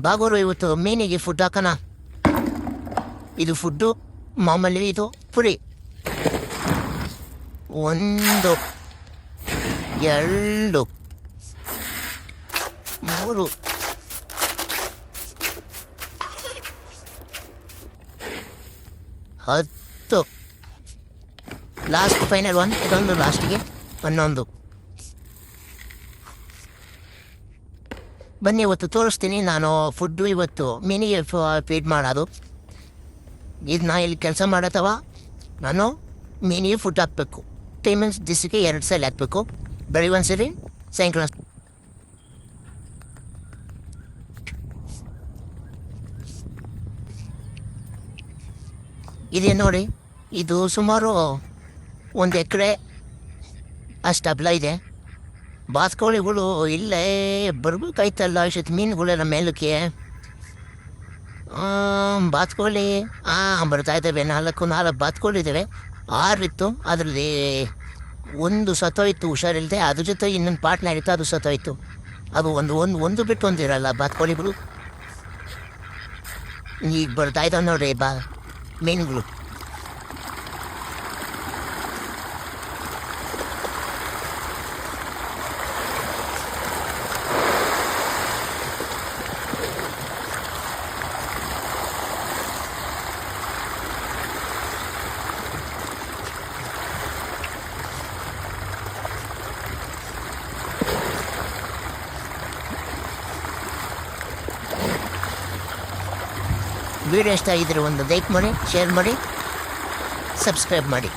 ಬಾಗೋರು ಇವತ್ತು ಮೀನಿಗೆ ಫುಡ್ ಹಾಕೋಣ. ಇದು ಫುಡ್ಡು ಮಾಮೂಲಿ. ಇದು ಪುರಿ 1 2 3 10. Last final 1. ಇದೊಂದು ಲಾಸ್ಟಿಗೆ 11. ಬನ್ನಿ ಇವತ್ತು ತೋರಿಸ್ತೀನಿ ನಾನು ಫುಡ್ಡು. ಇವತ್ತು ಮೀನಿಗೆ ಫೀಡ್ ಮಾಡೋದು. ಇದು ನಾ ಇಲ್ಲಿ ಕೆಲಸ ಮಾಡತ್ತವ. ನಾನು ಮೀನಿಗೆ ಫುಡ್ ಹಾಕಬೇಕು. ಟೈಮಿಂಗ್ಸ್ ದಿವಸಕ್ಕೆ 2 ಸಲ ಹಾಕಬೇಕು. ಬೆಳಿಗ್ಗೆ ಒಂದ್ಸರಿ, ಸಾಯಂಕಾಲ. ಇದೆ ನೋಡಿ, ಇದು ಸುಮಾರು 1 ಎಕರೆ ಅಷ್ಟು ಅಗಲ ಇದೆ. ಬಾತುಕೋಳಿಗಳು ಇಲ್ಲೇ ಬರ್ಬೇಕಾಯ್ತಲ್ಲ ಇಷ್ಟು ಮೀನುಗಳೆಲ್ಲ ಮೇಲಕ್ಕೆ. ಬಾತುಕೋಳಿ ಬರ್ತಾ ಇದ್ದಾವೆ. 4 ಬಾತುಕೋಳಿ ಇದ್ದಾವೆ. 6 ಇತ್ತು. ಅದರಲ್ಲಿ 1 ಸತ್ತೋಯ್ತು ಹುಷಾರಿಲ್ಲದೆ. ಅದ್ರ ಜೊತೆ ಇನ್ನೊಂದು ಪಾರ್ಟ್ನರ್ ಇತ್ತು, ಅದು ಸತ್ತೋಯ್ತು. ಅದು ಒಂದು ಬಿಟ್ಟು ಒಂದಿರಲ್ಲ ಬಾತುಕೋಳಿಗಳು. ಈಗ ಬರ್ತಾ ಇದ್ದಾವೆ ನೋಡ್ರಿ ಮೀನುಗಳು. ವಿಡಿಯೋ ಇಷ್ಟ ಆಗಿದ್ರೆ ಒಂದು ಲೈಕ್ ಮಾಡಿ, ಶೇರ್ ಮಾಡಿ, ಸಬ್ಸ್ಕ್ರೈಬ್ ಮಾಡಿ.